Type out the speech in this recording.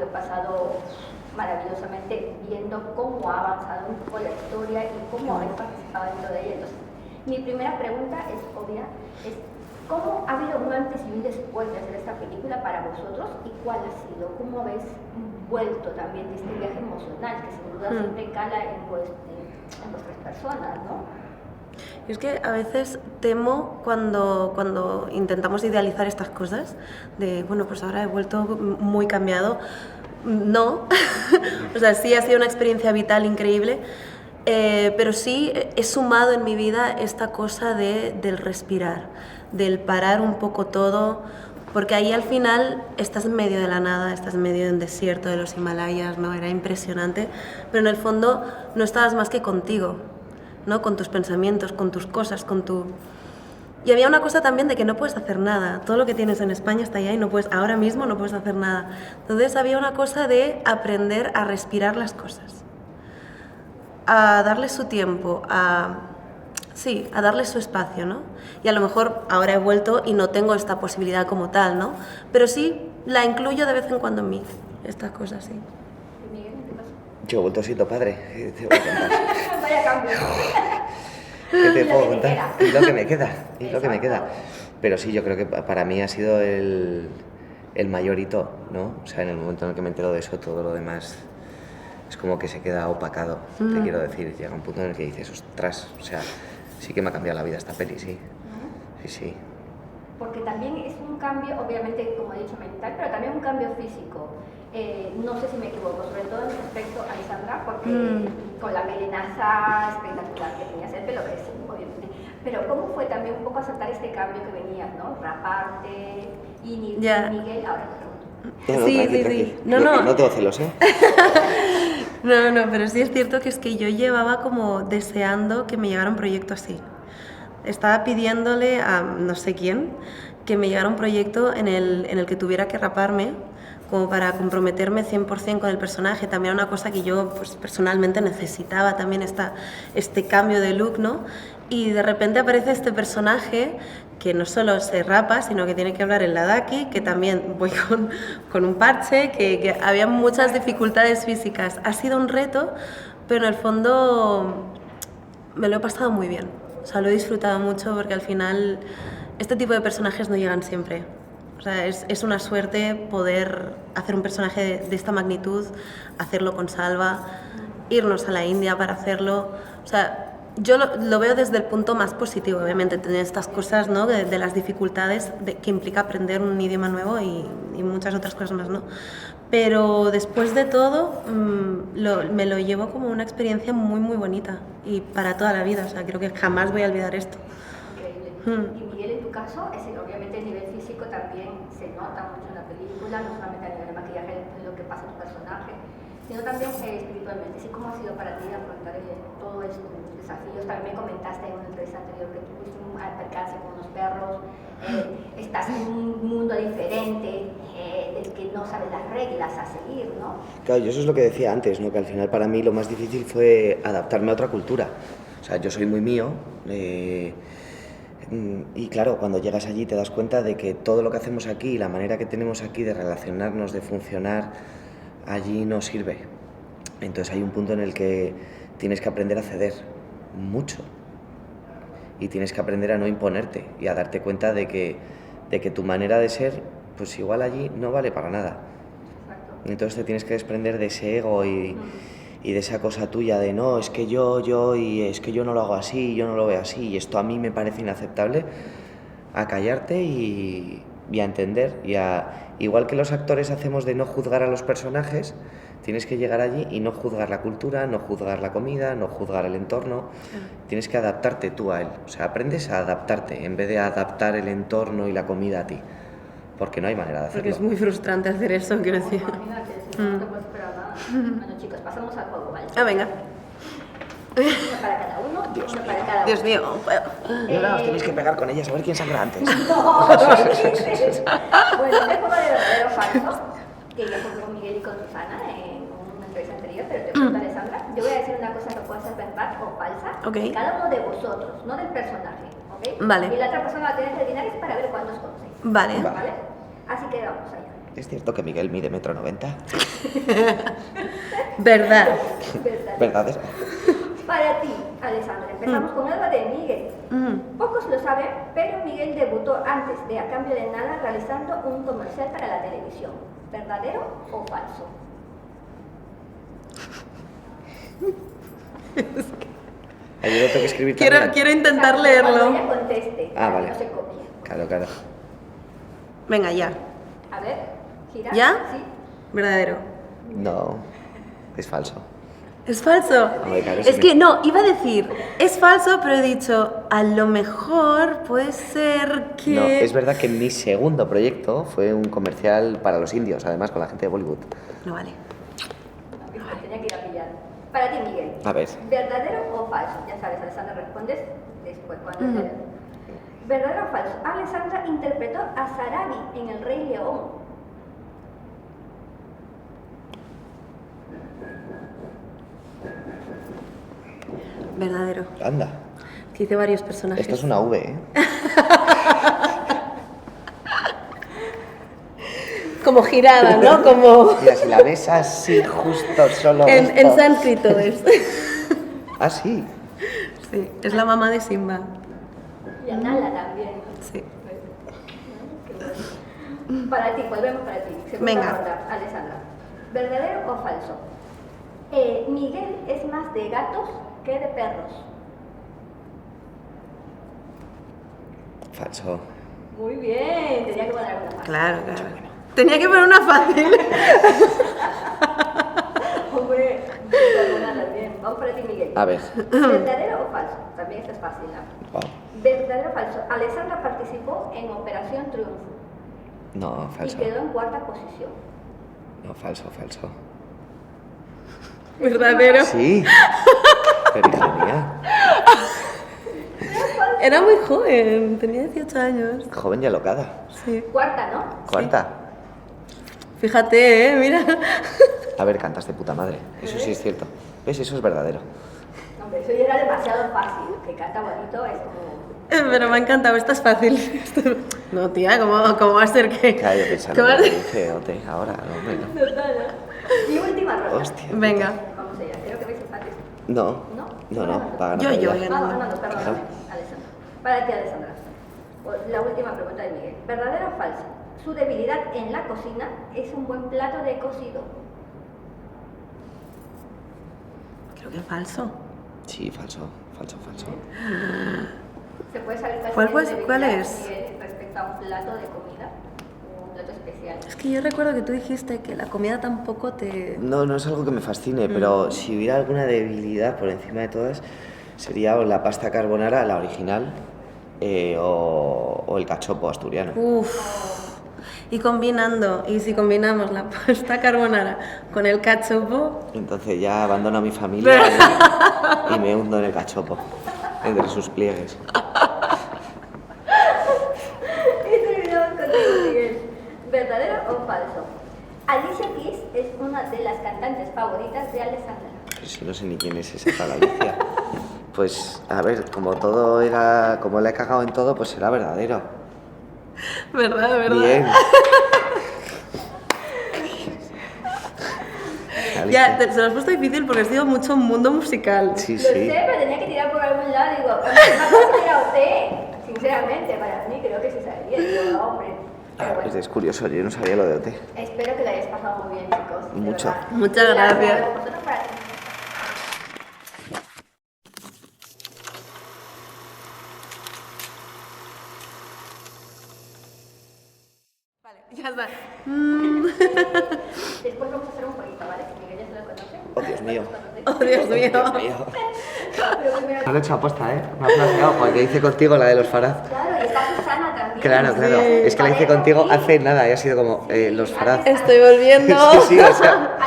lo he pasado maravillosamente viendo cómo ha avanzado un poco la historia y cómo habéis participado dentro de ella. Entonces, mi primera pregunta es obvia, es ¿cómo ha habido un antes y un después de hacer esta película para vosotros y cuál ha sido? ¿Cómo habéis vuelto también de este viaje emocional que sin duda siempre cala en vuestras personas, ¿no? Y es que a veces temo cuando intentamos idealizar estas cosas, de, bueno, pues ahora he vuelto muy cambiado. No, o sea, sí ha sido una experiencia vital increíble, pero sí he sumado en mi vida esta cosa del respirar, del parar un poco todo, porque ahí al final estás en medio de la nada, estás en medio de un desierto de los Himalayas, ¿no? Era impresionante, pero en el fondo no estabas más que contigo, ¿no? Con tus pensamientos, con tus cosas, con tu... Y había una cosa también de que no puedes hacer nada. Todo lo que tienes en España está allá y no puedes, ahora mismo no puedes hacer nada. Entonces había una cosa de aprender a respirar las cosas, a darle su tiempo, sí, a darle su espacio, ¿no? Y a lo mejor ahora he vuelto y no tengo esta posibilidad como tal, ¿no? Pero sí la incluyo de vez en cuando en mí, estas cosas, sí. ¿Y Miguel, qué pasa? Yo he vuelto siendo padre, te voy a contar. Vaya cambio. ¿Qué te Y lo puedo que te contar? queda. Y lo que me queda, y lo que me queda. Exacto. Pero sí, yo creo que para mí ha sido el mayor hito, ¿no? O sea, en el momento en el que me entero de eso, todo lo demás es como que se queda opacado, te quiero decir. Llega un punto en el que dices, ostras, o sea, sí que me ha cambiado la vida esta peli, sí. Sí, sí. Porque también es un cambio, obviamente, como he dicho, mental, pero también un cambio físico. No sé si me equivoco, sobre todo en respecto a Alessandra, porque con la melenaza espectacular que tenías, el pelo que sí, obviamente. Pero ¿cómo fue también un poco aceptar este cambio que venías, ¿no? Raparte y Miguel, ahora te pregunto. No, Sí, tranqui, sí, tranqui. sí. No. No tengo celos, ¿eh? No, pero sí es cierto que es que yo llevaba como deseando que me llegara un proyecto así. Estaba pidiéndole a no sé quién que me llegara un proyecto en el que tuviera que raparme, como para comprometerme 100% con el personaje. También era una cosa que yo pues, personalmente necesitaba, también este cambio de look, ¿no? Y de repente aparece este personaje que no solo se rapa, sino que tiene que hablar en ladaki, que también voy con un parche, que había muchas dificultades físicas. Ha sido un reto, pero en el fondo me lo he pasado muy bien. O sea, lo he disfrutado mucho porque al final este tipo de personajes no llegan siempre. O sea, es una suerte poder hacer un personaje de esta magnitud, hacerlo con Salva, irnos a la India para hacerlo. O sea, yo lo veo desde el punto más positivo, obviamente, tener estas cosas, ¿no? De las dificultades que implica aprender un idioma nuevo y muchas otras cosas más, ¿no? Pero después de todo, me lo llevo como una experiencia muy, muy bonita y para toda la vida. O sea, creo que jamás voy a olvidar esto. Increíble. Y Miguel, en tu caso, obviamente el nivel físico también se nota mucho en la película, no solamente a nivel de maquillaje, en lo que pasa en tu personaje, sino también espiritualmente. ¿Sí? ¿Cómo ha sido para ti afrontar todo estos desafíos? También me comentaste en una entrevista anterior que tuviste un percance con unos perros, estás en un mundo diferente, del que no sabes las reglas a seguir, ¿no? Claro, yo eso es lo que decía antes, ¿no? Que al final para mí lo más difícil fue adaptarme a otra cultura. O sea, yo soy muy mío, y claro, cuando llegas allí te das cuenta de que todo lo que hacemos aquí, la manera que tenemos aquí de relacionarnos, de funcionar, allí no sirve. Entonces hay un punto en el que tienes que aprender a ceder mucho y tienes que aprender a no imponerte y a darte cuenta de que tu manera de ser, pues igual allí no vale para nada. Exacto. Entonces te tienes que desprender de ese ego y de esa cosa tuya de no, es que yo, y es que yo no lo hago así, yo no lo veo así, y esto a mí me parece inaceptable, a callarte y a entender. Igual que los actores hacemos de no juzgar a los personajes, tienes que llegar allí y no juzgar la cultura, no juzgar la comida, no juzgar el entorno. Tienes que adaptarte tú a él. O sea, aprendes a adaptarte en vez de adaptar el entorno y la comida a ti. Porque no hay manera de hacerlo. Porque es muy frustrante hacer eso, quiero decir. Imagínate, si no te puedes esperar nada. Bueno, chicos, pasamos al juego, ¿vale? Ah, venga. Una para cada uno, una para cada uno. Dios mío. Y ahora os tenéis que pegar con ellas a ver quién sangra antes. No, ¿qué dices? Bueno, el juego de verdadero o falso, que ya fue con Miguel y con Susana en una entrevista anterior, pero te pregunto, Alessandra, yo voy a decir una cosa que puede ser verdad o falsa, Ok. cada uno de vosotros, no del personaje, ¿ok? Vale. Y la otra persona va a tener que adivinar es para ver cuántos conocéis. Vale. ¿Vale? Así que vamos allá. ¿Es cierto que Miguel mide 1,90 m? Verdad. ¿Verdadero? Para ti, Alessandra, empezamos con algo de Miguel. Pocos lo saben, pero Miguel debutó antes de A Cambio de Nada realizando un comercial para la televisión. ¿Verdadero o falso? Yo lo tengo que escribir Quiero también. intentar Cuando leerlo. ella conteste, Ah, vale. no se copie. Claro. Venga, ya. A ver, gira. ¿Ya? Sí. Verdadero. No, es falso. ¿Es falso? Hombre, claro, Es sí. que no, iba a decir, es falso, pero he dicho, a lo mejor puede ser que... No, es verdad que mi segundo proyecto fue un comercial para los indios, además con la gente de Bollywood. No vale. No, tenía que ir a pillar. Para ti, Miguel. A ver, ¿Verdadero o falso? Ya sabes, Alessandra, respondes después, cuando ¿verdadero o falso? Alessandra interpretó a Sarabi en El Rey León. Verdadero. anda, Que hice varios personajes. esto es una V, ¿eh? Como girada, ¿no? Como... Mira, si la ves así, justo solo En esto. sánscrito es. Ah, sí. Sí, es la mamá de Simba. Y a Nala también. Sí. Qué bueno. Para ti, volvemos para ti. Segunda Venga. ronda, Alessandra. ¿Verdadero o falso? Miguel es más de gatos que de perros. Falso. Muy bien, tenía que poner alguna más. Claro. Tenía que poner una fácil. Hombre, Nala, bien. Vamos para ti, Miguel. A ver. ¿Verdadero o falso? También esto es fácil, ¿no? Wow. ¿Verdadero o falso? Alessandra participó en Operación Triunfo No, falso. y quedó en cuarta posición. No, falso. Verdadero. Sí. Pero hija mía, Era muy joven, tenía 18 años. joven y alocada. Sí. Cuarta, ¿no? Cuarta. Fíjate, mira. A ver, cantas de puta madre. Eso sí es cierto. ¿Ves? Eso es verdadero. Hombre, eso ya era demasiado fácil. Que canta bonito es como... Pero me ha encantado, esta es fácil. No, tía, ¿cómo va a ser que...? Claro, yo pensando, ¿Cómo va a ¿qué ser? dice Ote ahora? No, hombre, no. Y última ronda. Hostia. Venga. Vamos allá. Creo que vais empates. No. ¿No? Va a ganar Yo, ella. venga. Vamos ganando, perdóname, Alessandra. Para ti, Alessandra. La última pregunta de Miguel. ¿Verdadero o falso? Su debilidad en la cocina es un buen plato de cocido. Creo que es falso. Sí, falso. ¿Se puede saber ¿Cuál es? respecto a un plato de comida? Un plato especial. Es que yo recuerdo que tú dijiste que la comida tampoco te... No es algo que me fascine, pero si hubiera alguna debilidad por encima de todas, sería o la pasta carbonara, la original, o el cachopo asturiano. Uf. Y si combinamos la pasta carbonara con el cachopo, Entonces ya abandono a mi familia y me hundo en el cachopo, entre sus pliegues. Y terminamos contigo, Miguel. ¿Verdadero o falso? Alicia Keys es una de las cantantes favoritas de Alessandra. Pero si no sé ni quién es esa tal Alicia. Pues, a ver, como la he cagado en todo, pues será verdadero. ¿verdad? Bien. Ya, se lo has puesto difícil porque has sido mucho mundo musical. Sí, Lo sé, sí. pero tenía que tirar por algún lado. Digo, ¿cómo se a usted? Sinceramente, para mí creo que sí sabía. Digo, hombre. Pero bueno, Es curioso, yo no sabía lo de OT. espero que lo hayáis pasado muy bien, chicos. de Mucho. verdad. Muchas gracias. Vosotros para ti. Ya está. Después vamos a hacer un jueguito, ¿vale? Que ya se lo conoce. Oh, Dios mío. Oh, Dios mío. Dios mío. Pero primero, No lo he hecho aposta, ¿eh? Me ha flasheado, porque hice contigo la de los Faraz. claro, y está Susana también. Claro. Es que la hice contigo hace nada y ha sido como los Faraz. Estoy volviendo. Sí, o sea,